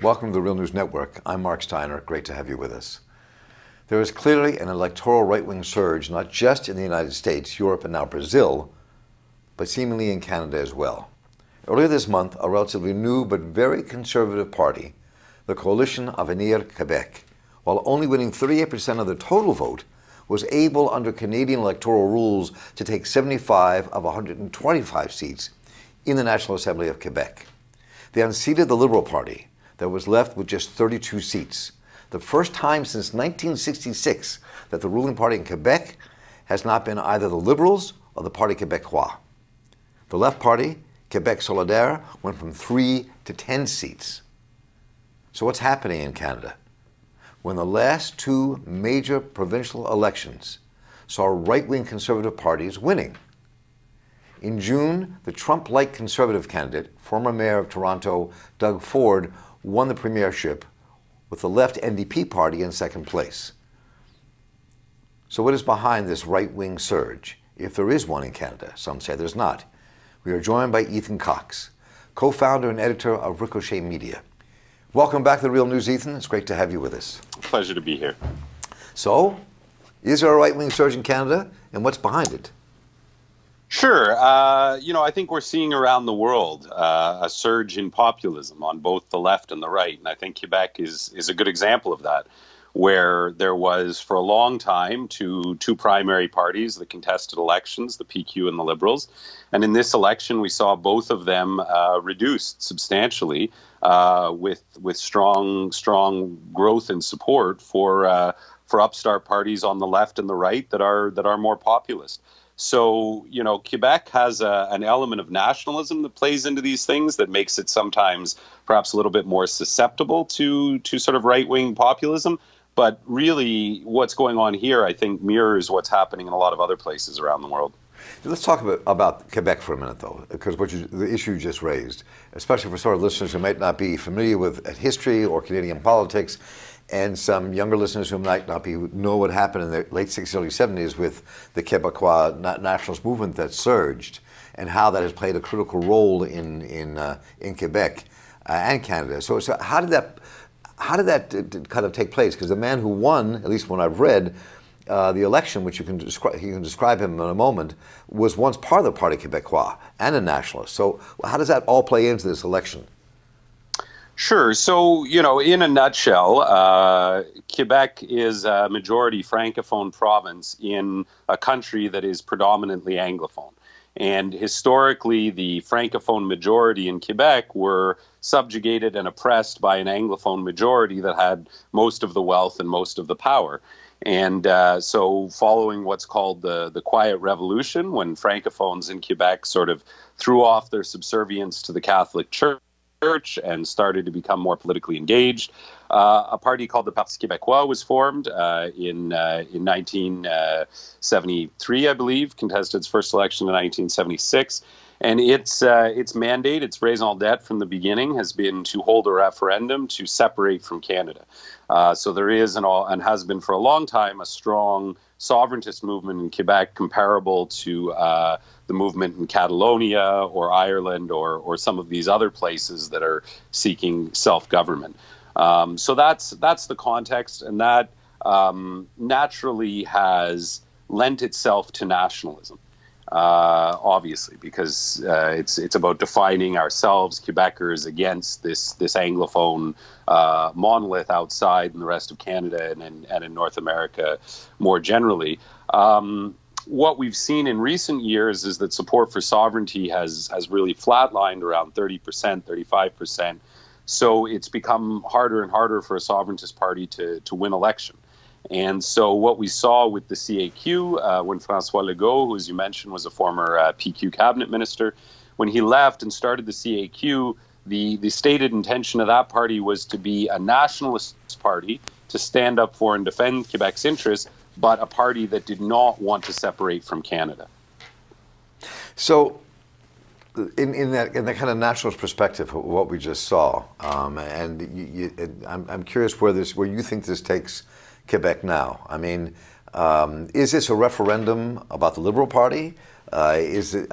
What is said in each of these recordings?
Welcome to the Real News Network. I'm Mark Steiner. Great to have you with us. There is clearly an electoral right-wing surge, not just in the United States, Europe, and now Brazil, but seemingly in Canada as well. Earlier this month, a relatively new but very conservative party, the Coalition Avenir Quebec, while only winning 38% of the total vote, was able, under Canadian electoral rules, to take 75 of 125 seats in the National Assembly of Quebec. They unseated the Liberal Party that was left with just 32 seats, the first time since 1966 that the ruling party in Quebec has not been either the Liberals or the Parti Quebecois. The left party, Quebec Solidaire, went from 3 to 10 seats. So what's happening in Canada? When the last two major provincial elections saw right-wing conservative parties winning. In June, the Trump-like conservative candidate, former mayor of Toronto, Doug Ford, won the premiership with the left NDP party in second place. So what is behind this right-wing surge, if there is one in Canada? Some say there's not. We are joined by Ethan Cox, co-founder and editor of Ricochet Media. Welcome back to The Real News, Ethan. It's great to have you with us. Pleasure to be here. So, is there a right-wing surge in Canada, and what's behind it? Sure. I think we're seeing around the world a surge in populism on both the left and the right. And I think Quebec is a good example of that, where there was for a long time two primary parties that contested elections, the PQ and the Liberals. And in this election, we saw both of them reduced substantially with strong growth and support for upstart parties on the left and the right that are more populist. So, Quebec has an element of nationalism that plays into these things that makes it sometimes perhaps a little bit more susceptible to sort of right-wing populism. But really, what's going on here, I think, mirrors what's happening in a lot of other places around the world. Let's talk about Quebec for a minute, though, because the issue you just raised, especially for sort of listeners who might not be familiar with history or Canadian politics, and some younger listeners who might not know what happened in the late 60s, early 70s with the Quebecois nationalist movement that surged, and how that has played a critical role in Quebec and Canada. So how did that kind of take place? Because the man who won, at least when I've read, the election, which you can describe him in a moment, was once part of the Parti Quebecois and a nationalist. So how does that all play into this election? Sure. So, in a nutshell, Quebec is a majority Francophone province in a country that is predominantly Anglophone. And historically, the Francophone majority in Quebec were subjugated and oppressed by an Anglophone majority that had most of the wealth and most of the power. And so following what's called the Quiet Revolution, when Francophones in Quebec sort of threw off their subservience to the Catholic Church and started to become more politically engaged, a party called the Parti Quebecois was formed in 1973, I believe, contested its first election in 1976. And its mandate, its raison d'etre from the beginning, has been to hold a referendum to separate from Canada. So there is and has been for a long time a strong sovereigntist movement in Quebec comparable to the movement in Catalonia or Ireland or some of these other places that are seeking self-government. So that's the context, and that naturally has lent itself to nationalism. Obviously, because it's about defining ourselves, Quebecers, against this Anglophone monolith outside in the rest of Canada and in North America more generally. What we've seen in recent years is that support for sovereignty has really flatlined around 30%, 35%. So it's become harder and harder for a sovereigntist party to win election. And so what we saw with the CAQ, when François Legault, who, as you mentioned, was a former PQ cabinet minister, when he left and started the CAQ, the stated intention of that party was to be a nationalist party, to stand up for and defend Quebec's interests, but a party that did not want to separate from Canada. So in that kind of nationalist perspective of what we just saw, and I'm curious where you think this takes Quebec now. I mean, is this a referendum about the Liberal Party? Is it?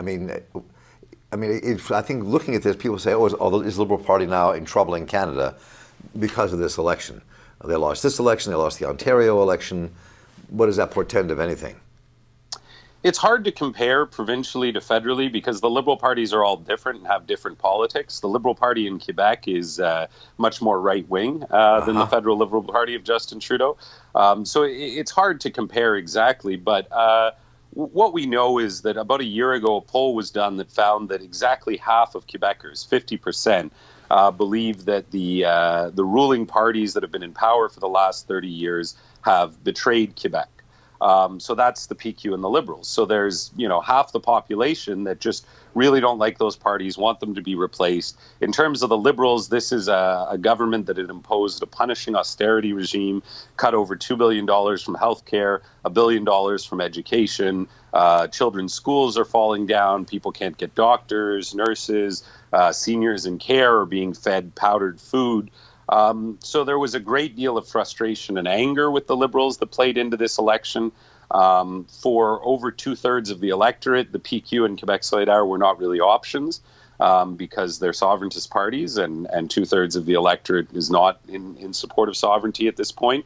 I think looking at this, people say, "Oh, is the Liberal Party now in trouble in Canada?" because of this election. They lost this election, they lost the Ontario election. What does that portend, if anything? It's hard to compare provincially to federally because the Liberal parties are all different and have different politics. The Liberal Party in Quebec is much more right-wing than the federal Liberal Party of Justin Trudeau. So it's hard to compare exactly, but what we know is that about a year ago, a poll was done that found that exactly half of Quebecers, 50%, believe that the ruling parties that have been in power for the last 30 years have betrayed Quebec. So that's the PQ and the Liberals. So there's, half the population that just really don't like those parties, want them to be replaced. In terms of the Liberals, this is a government that had imposed a punishing austerity regime, cut over $2 billion from healthcare, $1 billion from education. Children's schools are falling down. People can't get doctors, nurses, seniors in care are being fed powdered food. So there was a great deal of frustration and anger with the Liberals that played into this election. For over 2/3 of the electorate, the PQ and Quebec Solidaire were not really options because they're sovereigntist parties, and 2/3 of the electorate is not in support of sovereignty at this point.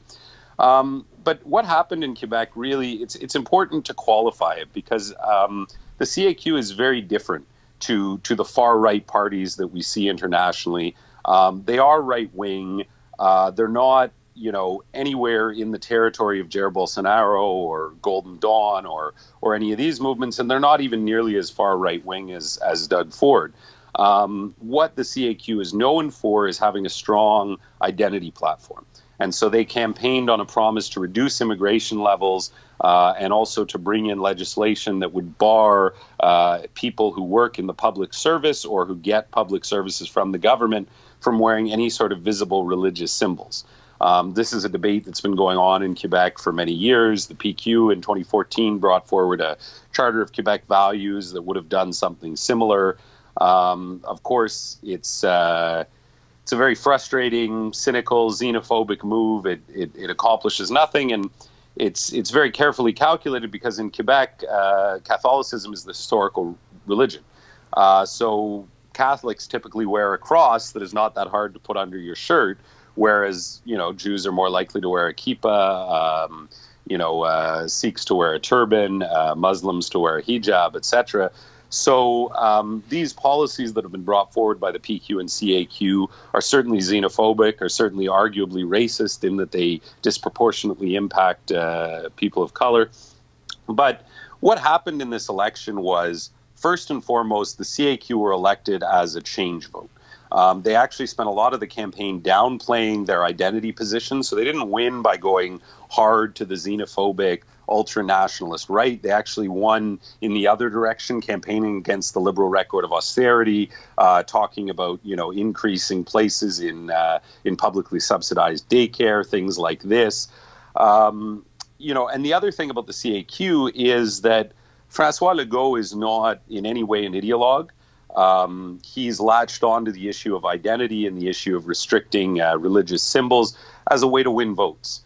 But what happened in Quebec, really, it's important to qualify it because the CAQ is very different to the far-right parties that we see internationally. They are right-wing. They're not, anywhere in the territory of Jair Bolsonaro or Golden Dawn or any of these movements, and they're not even nearly as far right-wing as Doug Ford. What the CAQ is known for is having a strong identity platform. And so they campaigned on a promise to reduce immigration levels and also to bring in legislation that would bar people who work in the public service or who get public services from the government from wearing any sort of visible religious symbols. This is a debate that's been going on in Quebec for many years. The PQ in 2014 brought forward a Charter of Quebec Values that would have done something similar. Of course, it's a very frustrating, cynical, xenophobic move. It accomplishes nothing, and it's very carefully calculated because in Quebec, Catholicism is the historical religion. So Catholics typically wear a cross that is not that hard to put under your shirt, whereas, Jews are more likely to wear a kippah, Sikhs to wear a turban, Muslims to wear a hijab, etc. So these policies that have been brought forward by the PQ and CAQ are certainly xenophobic, are certainly arguably racist in that they disproportionately impact people of color. But what happened in this election was, first and foremost, the CAQ were elected as a change vote. They actually spent a lot of the campaign downplaying their identity position, so they didn't win by going hard to the xenophobic, ultra-nationalist right. They actually won in the other direction, campaigning against the Liberal record of austerity, talking about, increasing places in publicly subsidized daycare, things like this. And the other thing about the CAQ is that François Legault is not in any way an ideologue. He's latched on to the issue of identity and the issue of restricting religious symbols as a way to win votes.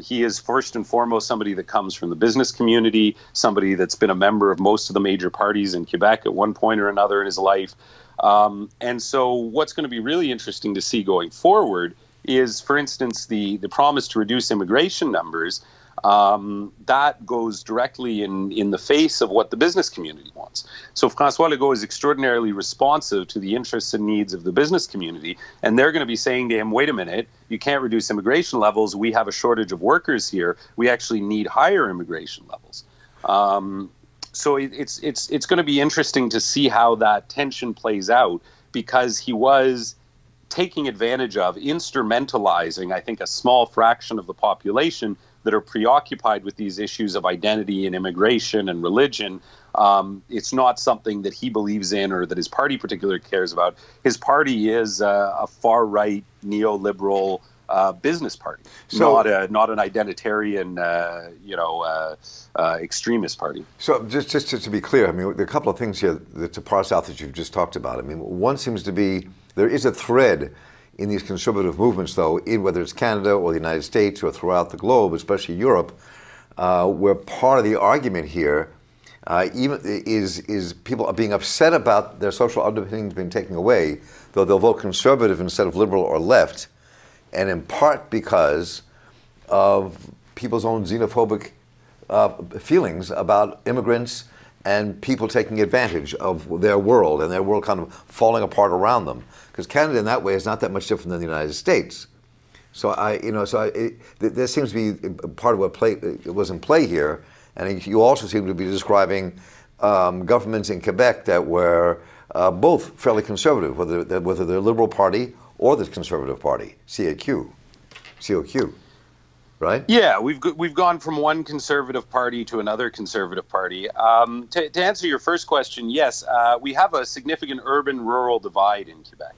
He is first and foremost somebody that comes from the business community, somebody that's been a member of most of the major parties in Quebec at one point or another in his life. And so what's going to be really interesting to see going forward is, for instance, the promise to reduce immigration numbers. That goes directly in the face of what the business community wants. So François Legault is extraordinarily responsive to the interests and needs of the business community, and they're going to be saying to him, wait a minute, you can't reduce immigration levels. We have a shortage of workers here. We actually need higher immigration levels. So it's going to be interesting to see how that tension plays out, because he was taking advantage of, instrumentalizing, I think, a small fraction of the population that are preoccupied with these issues of identity and immigration and religion. It's not something that he believes in or that his party particularly cares about. His party is a far-right, neoliberal business party, so, not an identitarian, extremist party. So just to be clear, I mean, there are a couple of things here to parse out that you've just talked about. I mean, one seems to be there is a thread in these conservative movements, though, in whether it's Canada or the United States or throughout the globe, especially Europe, where part of the argument here even is people are being upset about their social underpinnings being taken away, though they'll vote conservative instead of liberal or left. and in part because of people's own xenophobic feelings about immigrants and people taking advantage of their world and their world kind of falling apart around them. Because Canada in that way is not that much different than the United States. So there seems to be part of what was in play here, and you also seem to be describing governments in Quebec that were both fairly conservative, whether they're Liberal Party or the Conservative Party, COQ. Right? Yeah, we've gone from one conservative party to another conservative party. To answer your first question, yes, we have a significant urban-rural divide in Quebec.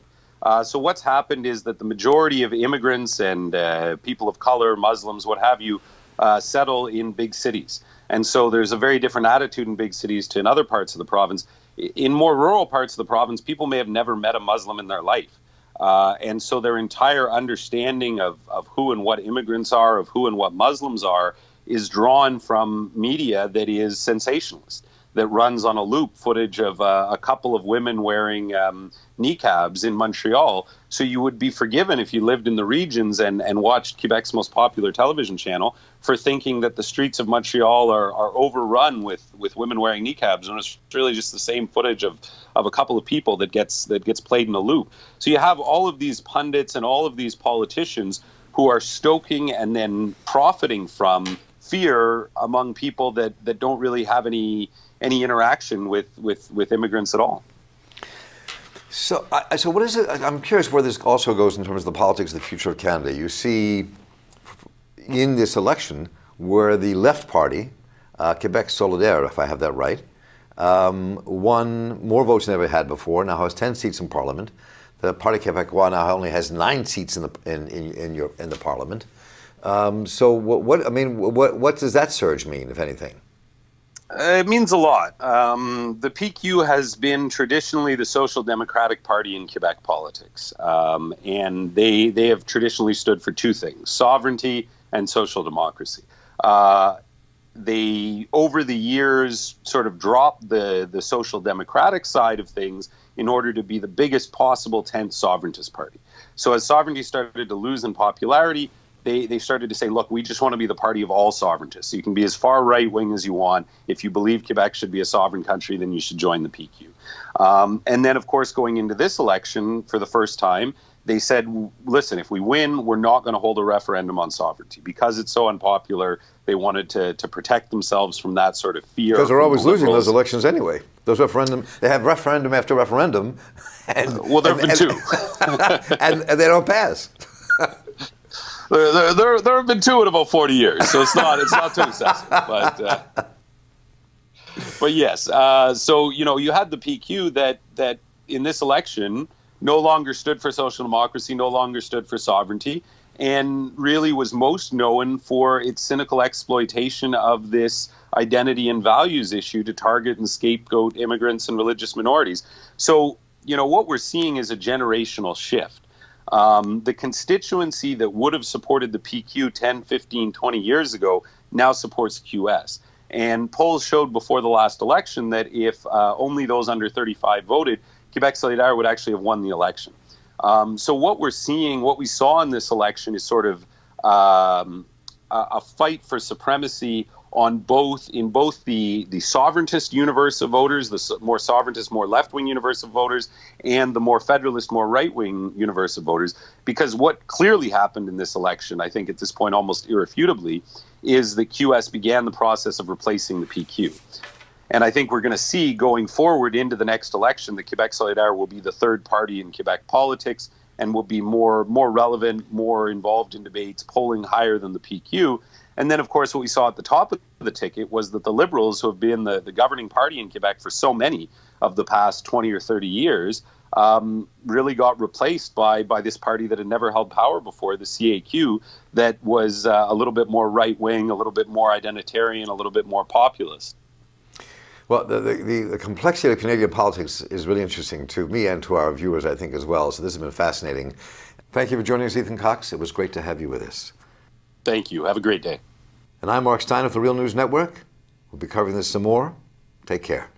So what's happened is that the majority of immigrants and people of color, Muslims, what have you, settle in big cities. And so there's a very different attitude in big cities to in other parts of the province. In more rural parts of the province, people may have never met a Muslim in their life. And so their entire understanding of who and what immigrants are, of who and what Muslims are, is drawn from media that is sensationalist, that runs on a loop footage of a couple of women wearing niqabs in Montreal. So you would be forgiven if you lived in the regions and watched Quebec's most popular television channel for thinking that the streets of Montreal are overrun with women wearing niqabs, and it's really just the same footage of a couple of people that gets played in a loop. So you have all of these pundits and all of these politicians who are stoking and then profiting from fear among people that don't really have any interaction with immigrants at all. So what is it? I'm curious where this also goes in terms of the politics of the future of Canada. You see in this election where the left party, Quebec Solidaire, if I have that right, won more votes than ever had before, now has 10 seats in Parliament. The Parti Quebecois now only has 9 seats in the Parliament. So what does that surge mean, if anything? It means a lot. The PQ has been traditionally the Social Democratic Party in Quebec politics, and they have traditionally stood for two things: sovereignty and social democracy. They, over the years, sort of dropped the social democratic side of things in order to be the biggest possible 10th sovereigntist party. So as sovereignty started to lose in popularity, they started to say, look, we just want to be the party of all sovereigntists. You can be as far right-wing as you want. If you believe Quebec should be a sovereign country, then you should join the PQ. And then, of course, going into this election for the first time, they said, listen, if we win, we're not going to hold a referendum on sovereignty. Because it's so unpopular, they wanted to protect themselves from that sort of fear. Because they're always losing those elections anyway. Those they have referendum after referendum. Well, there have been two. and they don't pass. There have been two in about 40 years, so it's not too excessive. But yes, so you had the PQ that in this election no longer stood for social democracy, no longer stood for sovereignty, and really was most known for its cynical exploitation of this identity and values issue to target and scapegoat immigrants and religious minorities. So what we're seeing is a generational shift. The constituency that would have supported the PQ 10, 15, 20 years ago now supports QS. And polls showed before the last election that if only those under 35 voted, Quebec Solidaire would actually have won the election. So what we're seeing, what we saw in this election is sort of a fight for supremacy in both the sovereigntist universe of voters, the more sovereigntist, more left-wing universe of voters, and the more federalist, more right-wing universe of voters. Because what clearly happened in this election, I think at this point almost irrefutably, is that QS began the process of replacing the PQ. And I think we're going to see going forward into the next election that Quebec Solidaire will be the third party in Quebec politics and will be more relevant, more involved in debates, polling higher than the PQ. And then, of course, what we saw at the top of the ticket was that the Liberals, who have been the governing party in Quebec for so many of the past 20 or 30 years, really got replaced by this party that had never held power before, the CAQ, that was a little bit more right-wing, a little bit more identitarian, a little bit more populist. Well, the complexity of Canadian politics is really interesting to me and to our viewers, I think, as well. So this has been fascinating. Thank you for joining us, Ethan Cox. It was great to have you with us. Thank you. Have a great day. And I'm Mark Stein of the Real News Network. We'll be covering this some more. Take care.